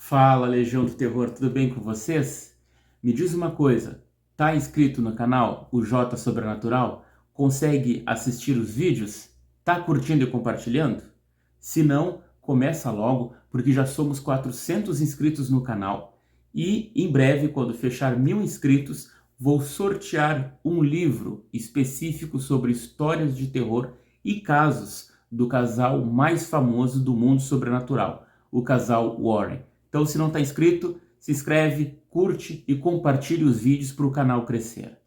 Fala, Legião do Terror, tudo bem com vocês? Me diz uma coisa, tá inscrito no canal, o J Sobrenatural? Consegue assistir os vídeos? Tá curtindo e compartilhando? Se não, começa logo, porque já somos 400 inscritos no canal e em breve, quando fechar 1000 inscritos, vou sortear um livro específico sobre histórias de terror e casos do casal mais famoso do mundo sobrenatural, o casal Warren. Então, se não está inscrito, se inscreve, curte e compartilhe os vídeos para o canal crescer.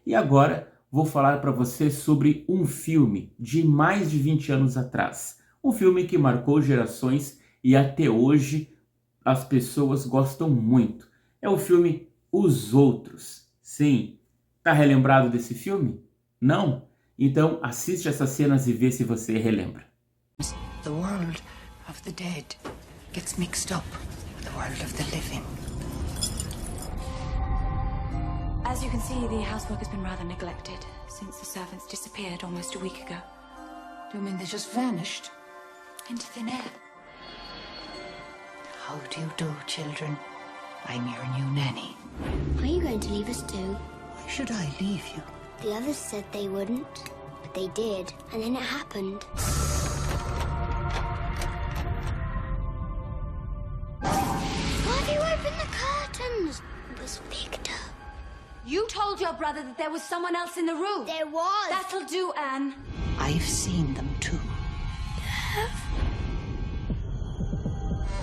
E agora vou falar para você sobre um filme de mais de 20 anos atrás. Um filme que marcou gerações e até hoje as pessoas gostam muito. É o filme Os Outros. Sim, tá relembrado desse filme? Não? Então assiste essas cenas e vê se você relembra. The world of the dead gets mixed up with the world of the living. As you can see, the housework has been rather neglected since the servants disappeared almost a week ago. Do you mean they just vanished? Into thin air. How do you do, children? I'm your new nanny. Are you going to leave us too? Why should I leave you? The others said they wouldn't, but they did, and then it happened. Why have you opened the curtains? It was Victor. You told your brother that there was someone else in the room. There was. That'll do, Anne. I've seen them too.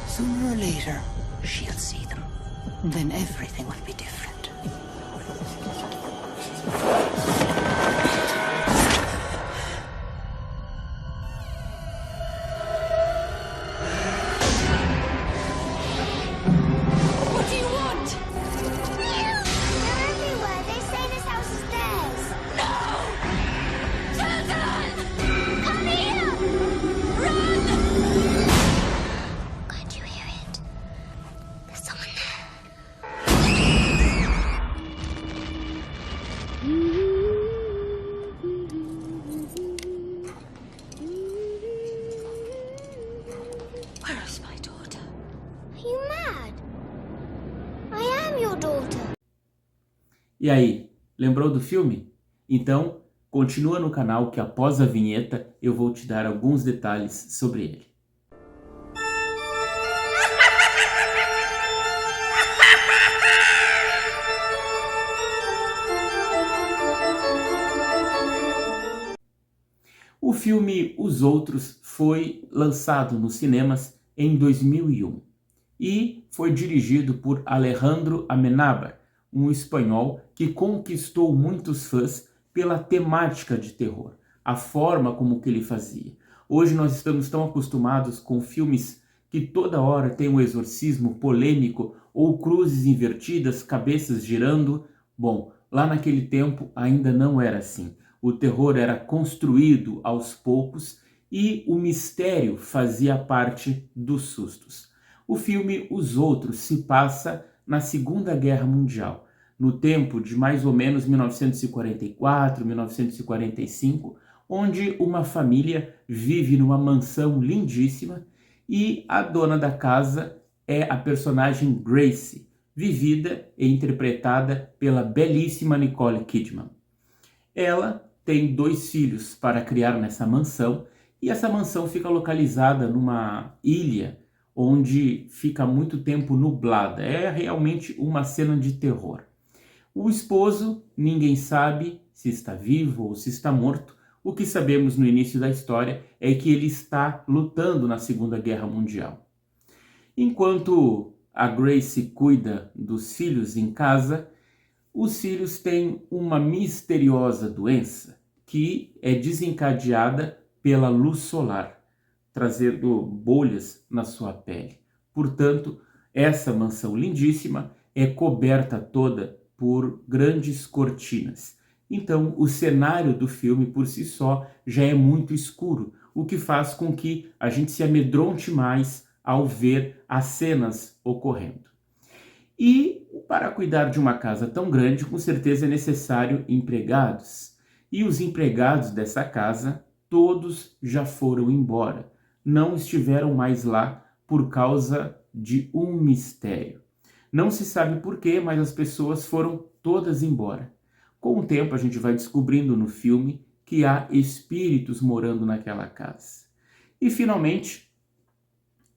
Sooner or later, she'll see them. Then everything will be different. What do you want? They're everywhere. They say this house is theirs. Children! Come here! Run! Can't you hear it? There's someone Where is my daughter? there. Are you mad? I am your daughter. E aí, lembrou do filme? Então, continua no canal que após a vinheta eu vou te dar alguns detalhes sobre ele. O filme Os Outros foi lançado nos cinemas em 2001 e foi dirigido por Alejandro Amenábar, um espanhol que conquistou muitos fãs pela temática de terror, a forma como que ele fazia. Hoje nós estamos tão acostumados com filmes que toda hora tem um exorcismo polêmico ou cruzes invertidas, cabeças girando. Bom, lá naquele tempo ainda não era assim. O terror era construído aos poucos e o mistério fazia parte dos sustos. O filme Os Outros se passa na Segunda Guerra Mundial, no tempo de mais ou menos 1944, 1945, onde uma família vive numa mansão lindíssima e a dona da casa é a personagem Gracie, vivida e interpretada pela belíssima Nicole Kidman. Ela tem 2 filhos para criar nessa mansão e essa mansão fica localizada numa ilha onde fica muito tempo nublada. É realmente uma cena de terror. O esposo, ninguém sabe se está vivo ou se está morto. O que sabemos no início da história é que ele está lutando na Segunda Guerra Mundial. Enquanto a Gracie cuida dos filhos em casa, os filhos têm uma misteriosa doença que é desencadeada pela luz solar, trazendo bolhas na sua pele. Portanto, essa mansão lindíssima é coberta toda por grandes cortinas. Então, o cenário do filme por si só já é muito escuro, o que faz com que a gente se amedronte mais ao ver as cenas ocorrendo. E para cuidar de uma casa tão grande, com certeza é necessário empregados. E os empregados dessa casa, todos já foram embora. Não estiveram mais lá por causa de um mistério. Não se sabe porquê, mas as pessoas foram todas embora. Com o tempo a gente vai descobrindo no filme que há espíritos morando naquela casa. E finalmente,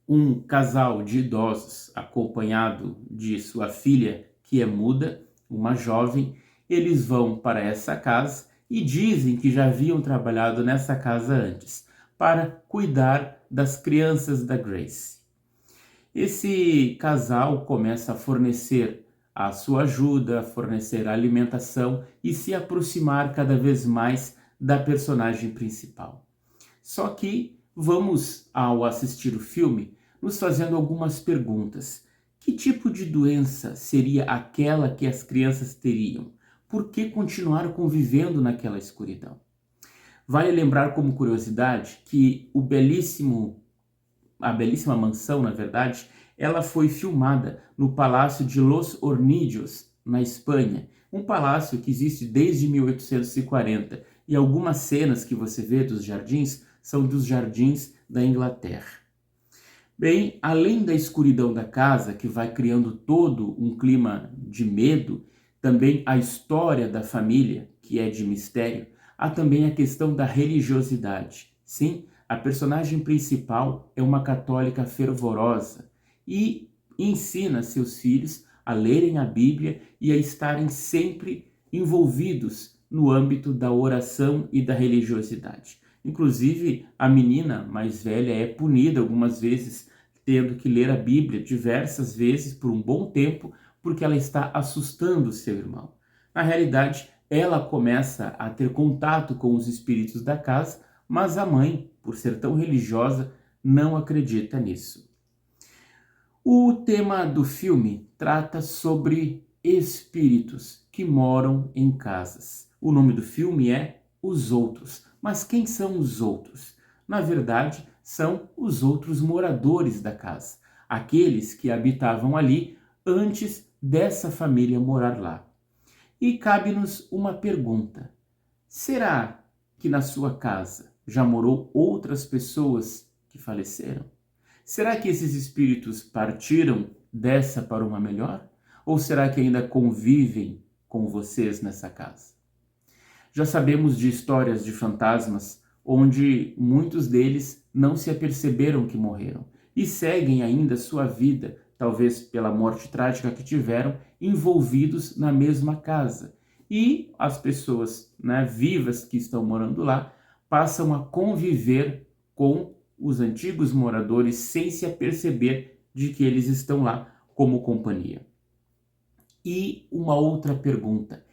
um casal de idosos, acompanhado de sua filha, que é muda, uma jovem, eles vão para essa casa e dizem que já haviam trabalhado nessa casa antes, para cuidar das crianças da Grace. Esse casal começa a fornecer a sua ajuda, a fornecer a alimentação e se aproximar cada vez mais da personagem principal. Só que vamos, ao assistir o filme, nos fazendo algumas perguntas. Que tipo de doença seria aquela que as crianças teriam? Por que continuar convivendo naquela escuridão? Vale lembrar como curiosidade que a belíssima mansão, na verdade, ela foi filmada no Palácio de Los Hornillos, na Espanha, um palácio que existe desde 1840, e algumas cenas que você vê dos jardins são dos jardins da Inglaterra. Bem, além da escuridão da casa, que vai criando todo um clima de medo, também a história da família, que é de mistério, há também a questão da religiosidade. Sim, a personagem principal é uma católica fervorosa e ensina seus filhos a lerem a Bíblia e a estarem sempre envolvidos no âmbito da oração e da religiosidade. Inclusive, a menina mais velha é punida algumas vezes, tendo que ler a Bíblia diversas vezes por um bom tempo, porque ela está assustando seu irmão. Na realidade, ela começa a ter contato com os espíritos da casa, mas a mãe, por ser tão religiosa, não acredita nisso. O tema do filme trata sobre espíritos que moram em casas. O nome do filme é Os Outros. Mas quem são os outros? Na verdade, são os outros moradores da casa, aqueles que habitavam ali antes dessa família morar lá. E cabe-nos uma pergunta: será que na sua casa já morou outras pessoas que faleceram? Será que esses espíritos partiram dessa para uma melhor? Ou será que ainda convivem com vocês nessa casa? Já sabemos de histórias de fantasmas onde muitos deles não se aperceberam que morreram e seguem ainda sua vida, talvez pela morte trágica que tiveram, envolvidos na mesma casa. E as pessoas, vivas que estão morando lá passam a conviver com os antigos moradores sem se aperceber de que eles estão lá como companhia. E uma outra pergunta: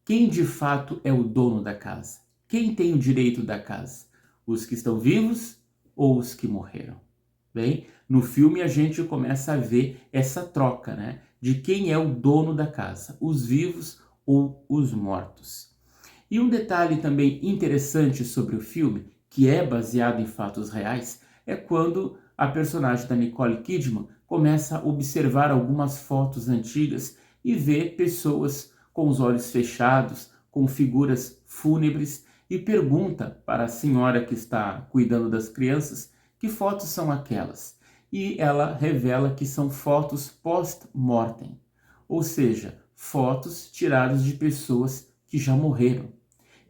quem de fato é o dono da casa? Quem tem o direito da casa? Os que estão vivos ou os que morreram? Bem, no filme a gente começa a ver essa troca, de quem é o dono da casa, os vivos ou os mortos. E um detalhe também interessante sobre o filme, que é baseado em fatos reais, é quando a personagem da Nicole Kidman começa a observar algumas fotos antigas e vê pessoas com os olhos fechados, com figuras fúnebres, e pergunta para a senhora que está cuidando das crianças que fotos são aquelas. E ela revela que são fotos post-mortem, ou seja, fotos tiradas de pessoas que já morreram.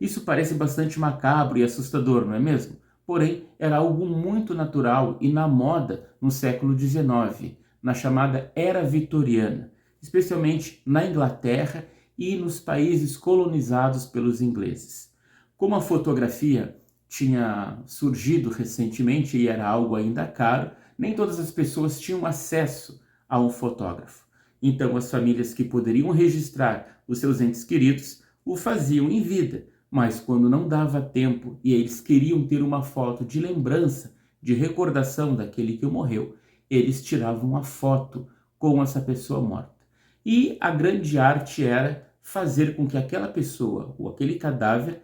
Isso parece bastante macabro e assustador, não é mesmo? Porém, era algo muito natural e na moda no século XIX, na chamada Era Vitoriana, especialmente na Inglaterra e nos países colonizados pelos ingleses. Como a fotografia tinha surgido recentemente e era algo ainda caro, nem todas as pessoas tinham acesso a um fotógrafo. Então, as famílias que poderiam registrar os seus entes queridos o faziam em vida, mas quando não dava tempo e eles queriam ter uma foto de lembrança, de recordação daquele que morreu, eles tiravam a foto com essa pessoa morta. E a grande arte era fazer com que aquela pessoa ou aquele cadáver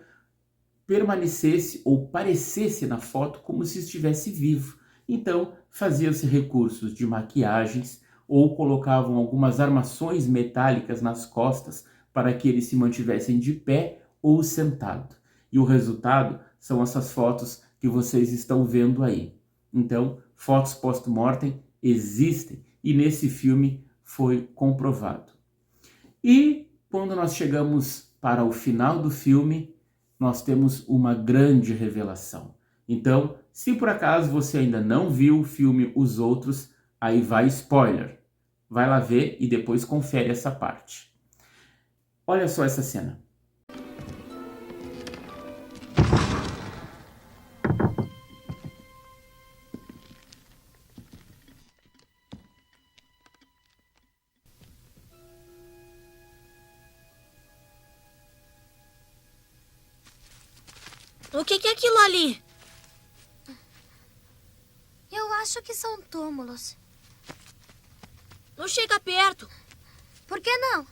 permanecesse ou parecesse na foto como se estivesse vivo. Então, faziam-se recursos de maquiagens ou colocavam algumas armações metálicas nas costas para que eles se mantivessem de pé ou sentado. E o resultado são essas fotos que vocês estão vendo aí. Então, fotos post-mortem existem, e nesse filme foi comprovado. E quando nós chegamos para o final do filme, nós temos uma grande revelação. Então, se por acaso você ainda não viu o filme Os Outros, aí vai spoiler. Vai lá ver e depois confere essa parte. Olha só essa cena. O que é aquilo ali? Eu acho que são túmulos. Não chega perto. Por que não?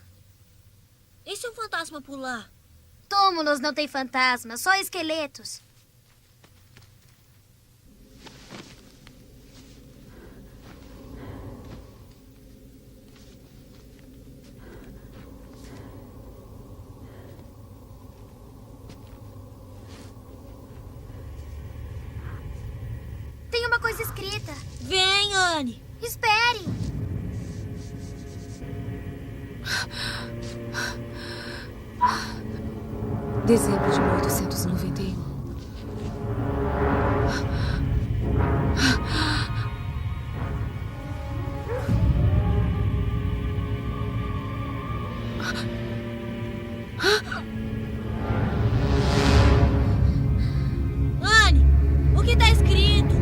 E se um fantasma pular? Túmulos não tem fantasmas, só esqueletos. Tem uma coisa escrita. Vem, Anne. Espere. Dezembro de 1891. Anne, o que está escrito?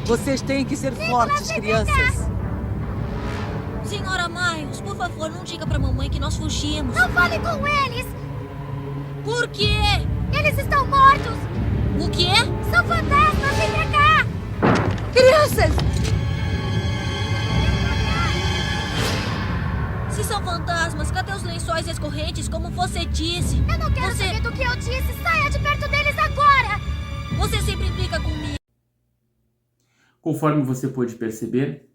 Vocês têm que ser fortes, crianças. Senhora Miles, por favor, não diga pra mamãe que nós fugimos. Não fale com eles. Por quê? Eles estão mortos. O quê? São fantasmas. Vem pra cá. Crianças! Se são fantasmas, cadê os lençóis e as correntes, como você disse? Eu não quero saber do que eu disse. Saia de perto deles agora. Você sempre implica comigo. Conforme você pôde perceber,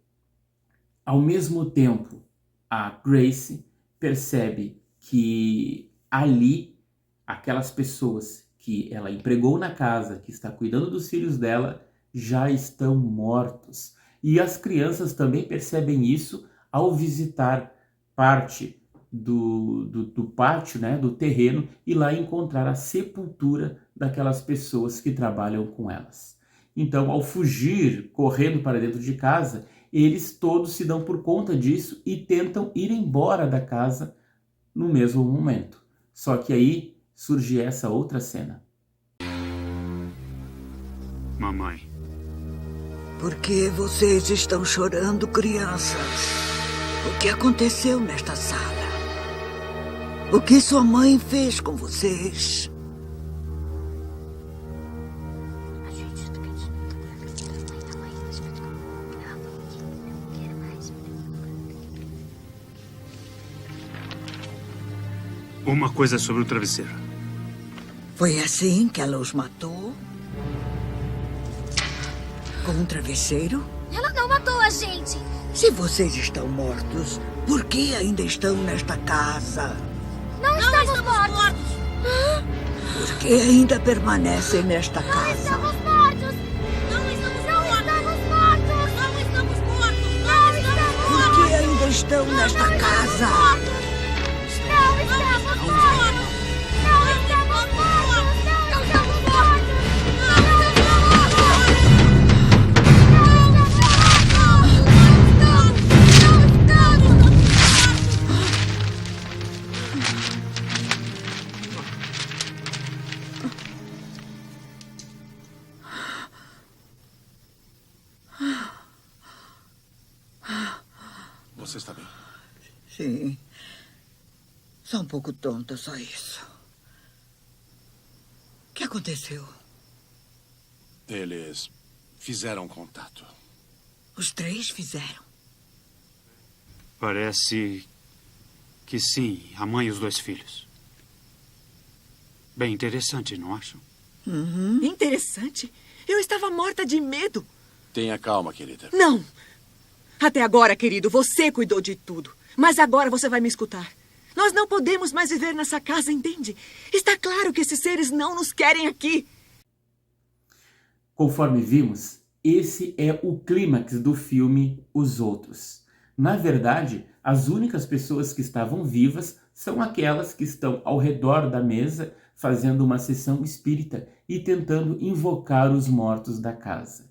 ao mesmo tempo, a Grace percebe que ali, aquelas pessoas que ela empregou na casa, que está cuidando dos filhos dela, já estão mortos. E as crianças também percebem isso ao visitar parte do pátio, né, do terreno, e lá encontrar a sepultura daquelas pessoas que trabalham com elas. Então, ao fugir, correndo para dentro de casa, eles todos se dão por conta disso e tentam ir embora da casa no mesmo momento. Só que aí surge essa outra cena. Mamãe. Por que vocês estão chorando, crianças? O que aconteceu nesta sala? O que sua mãe fez com vocês? Uma coisa sobre o travesseiro. Foi assim que ela os matou? Com um travesseiro? Ela não matou a gente. Se vocês estão mortos, por que ainda estão nesta casa? Não estamos mortos. Por que ainda permanecem nesta Não casa? estamos mortos. Não estamos Não mortos. estamos mortos. Não estamos mortos. Não estamos Por que ainda estão nesta casa? Não estamos mortos. Não estamos mortos. Não estamos mortos. Você está bem? Sim. Só um pouco tonta, só isso. O que aconteceu? Eles fizeram contato. Os três fizeram. Parece que sim, a mãe e os dois filhos. Bem interessante, não acham? Interessante. Eu estava morta de medo. Tenha calma, querida. Não. Até agora, querido, você cuidou de tudo. Mas agora você vai me escutar. Nós não podemos mais viver nessa casa, entende? Está claro que esses seres não nos querem aqui. Conforme vimos, esse é o clímax do filme Os Outros. Na verdade, as únicas pessoas que estavam vivas são aquelas que estão ao redor da mesa fazendo uma sessão espírita e tentando invocar os mortos da casa.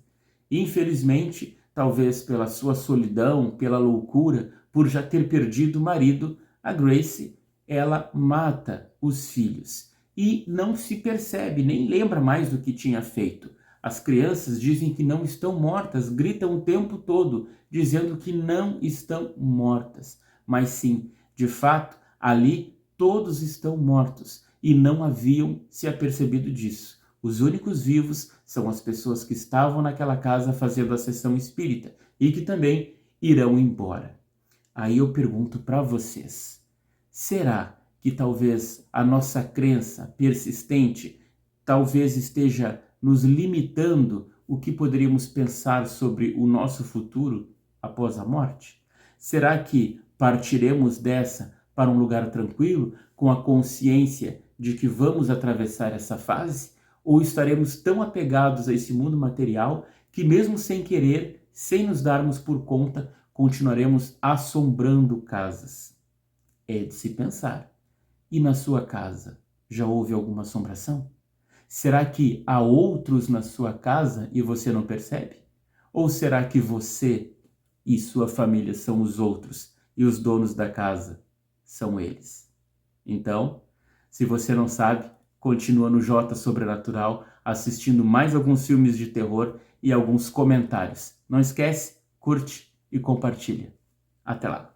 Infelizmente, talvez pela sua solidão, pela loucura, por já ter perdido o marido, a Grace, ela mata os filhos e não se percebe, nem lembra mais do que tinha feito. As crianças dizem que não estão mortas, gritam o tempo todo, dizendo que não estão mortas. Mas sim, de fato, ali todos estão mortos e não haviam se apercebido disso. Os únicos vivos são as pessoas que estavam naquela casa fazendo a sessão espírita e que também irão embora. Aí eu pergunto para vocês, será que talvez a nossa crença persistente talvez esteja nos limitando o que poderíamos pensar sobre o nosso futuro após a morte? Será que partiremos dessa para um lugar tranquilo, com a consciência de que vamos atravessar essa fase? Ou estaremos tão apegados a esse mundo material que, mesmo sem querer, sem nos darmos por conta, continuaremos assombrando casas? É de se pensar. E na sua casa, já houve alguma assombração? Será que há outros na sua casa e você não percebe? Ou será que você e sua família são os outros e os donos da casa são eles? Então, se você não sabe, continua no J Sobrenatural assistindo mais alguns filmes de terror e alguns comentários. Não esquece, curte e compartilha. Até lá!